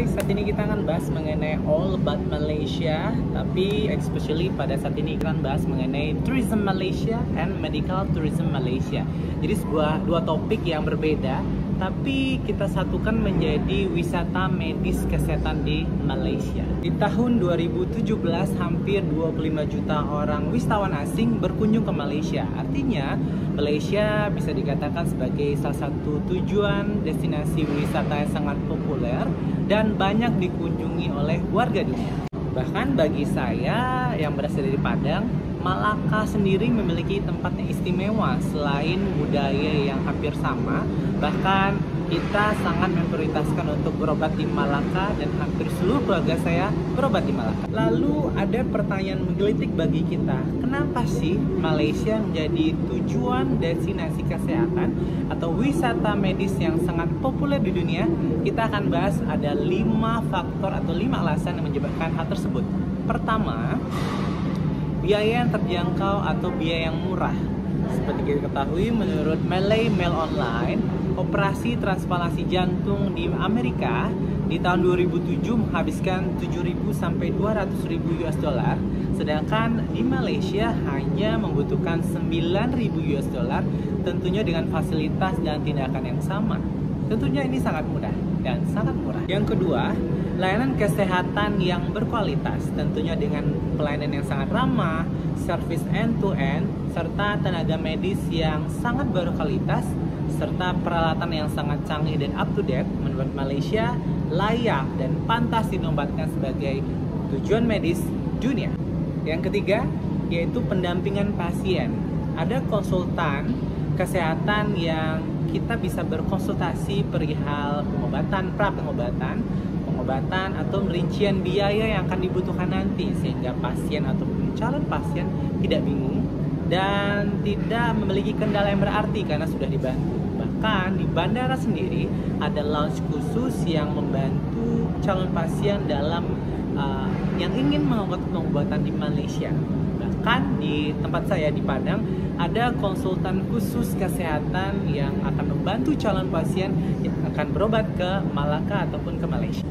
guys, saat ini kita akan bahas mengenai all about Malaysia. Tapi especially pada saat ini kita akan bahas mengenai tourism Malaysia and medical tourism Malaysia. Jadi dua topik yang berbeda, tapi kita satukan menjadi wisata medis kesehatan di Malaysia. Di tahun 2017 hampir 25 juta orang wisatawan asing berkunjung ke Malaysia. Artinya Malaysia bisa dikatakan sebagai salah satu tujuan destinasi wisata yang sangat populer dan banyak dikunjungi oleh warga dunia. Bahkan bagi saya yang berasal dari Padang, Malaka sendiri memiliki tempat yang istimewa. Selain budaya yang hampir sama, bahkan kita sangat memprioritaskan untuk berobat di Malaka dan hampir seluruh keluarga saya berobat di Malaka. Lalu ada pertanyaan menggelitik bagi kita, kenapa sih Malaysia menjadi tujuan destinasi kesehatan atau wisata medis yang sangat populer di dunia? Kita akan bahas ada 5 faktor atau 5 alasan yang menyebabkan hal tersebut. Pertama, biaya yang terjangkau atau biaya yang murah. Seperti kita ketahui, menurut Malay Mail Online, operasi transplantasi jantung di Amerika di tahun 2007 menghabiskan 7.000 sampai 200.000 US dollar, sedangkan di Malaysia hanya membutuhkan 9.000 US dollar, tentunya dengan fasilitas dan tindakan yang sama. Tentunya ini sangat mudah dan sangat murah. Yang kedua, layanan kesehatan yang berkualitas, tentunya dengan pelayanan yang sangat ramah, service end-to-end, serta tenaga medis yang sangat berkualitas, serta peralatan yang sangat canggih dan up-to-date, membuat Malaysia layak dan pantas dinobatkan sebagai tujuan medis dunia. Yang ketiga, yaitu pendampingan pasien. Ada konsultan kesehatan yang kita bisa berkonsultasi perihal pengobatan, pengobatan atau rincian biaya yang akan dibutuhkan nanti, sehingga pasien ataupun calon pasien tidak bingung dan tidak memiliki kendala yang berarti karena sudah dibantu. Bahkan di bandara sendiri ada lounge khusus yang membantu calon pasien dalam yang ingin melakukan pengobatan di Malaysia. Bahkan di tempat saya di Padang ada konsultan khusus kesehatan yang akan membantu calon pasien yang akan berobat ke Malaka ataupun ke Malaysia.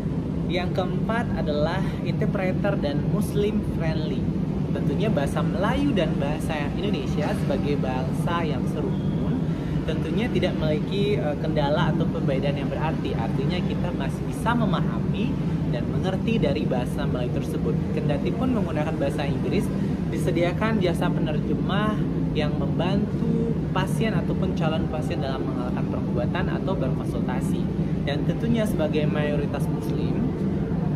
Yang keempat adalah interpreter dan Muslim friendly. Tentunya bahasa Melayu dan bahasa Indonesia sebagai bahasa yang serumur tentunya tidak memiliki kendala atau perbedaan yang berarti. Artinya kita masih bisa memahami dan mengerti dari bahasa Melayu tersebut. Kendati pun menggunakan bahasa Inggris, disediakan jasa penerjemah yang membantu pasien ataupun calon pasien dalam melakukan pengobatan atau berkonsultasi. Dan tentunya sebagai mayoritas Muslim,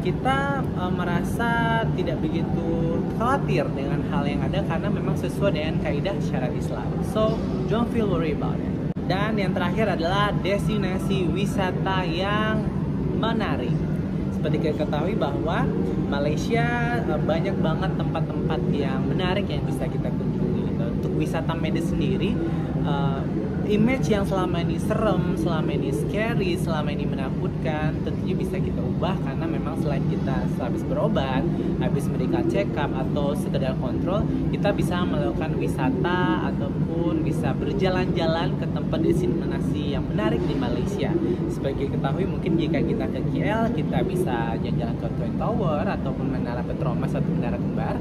kita merasa tidak begitu khawatir dengan hal yang ada karena memang sesuai dengan kaidah syariat Islam. So, don't feel worry about it. Dan yang terakhir adalah destinasi wisata yang menarik. Seperti kita ketahui bahwa Malaysia banyak banget tempat-tempat yang menarik yang bisa kita kunjungi. Untuk wisata medis sendiri, image yang selama ini serem, selama ini scary, selama ini menakutkan, tentunya bisa kita ubah karena memang selain kita habis berobat, habis medical check up atau sekedar kontrol, kita bisa melakukan wisata ataupun bisa berjalan-jalan ke tempat destinasi yang menarik di Malaysia. Sebagai ketahui, mungkin jika kita ke KL, kita bisa jalan-jalan ke Twin Tower ataupun Menara Petromas atau Menara Kembar.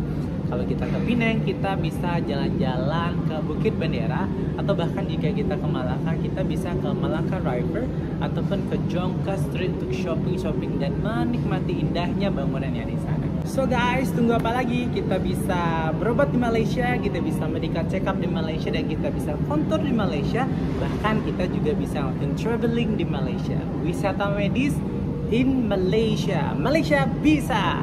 Kalau kita ke Penang, kita bisa jalan-jalan ke Bukit Bendera, atau bahkan jika kita ke Malaka, kita bisa ke Malaka River ataupun ke Jongka Street untuk shopping dan menikmati indahnya bangunan yang di sana. So guys, tunggu apa lagi? Kita bisa berobat di Malaysia, kita bisa medical check up di Malaysia, dan kita bisa kontur di Malaysia. Bahkan kita juga bisa melakukan traveling di Malaysia. Wisata medis in Malaysia. Malaysia bisa!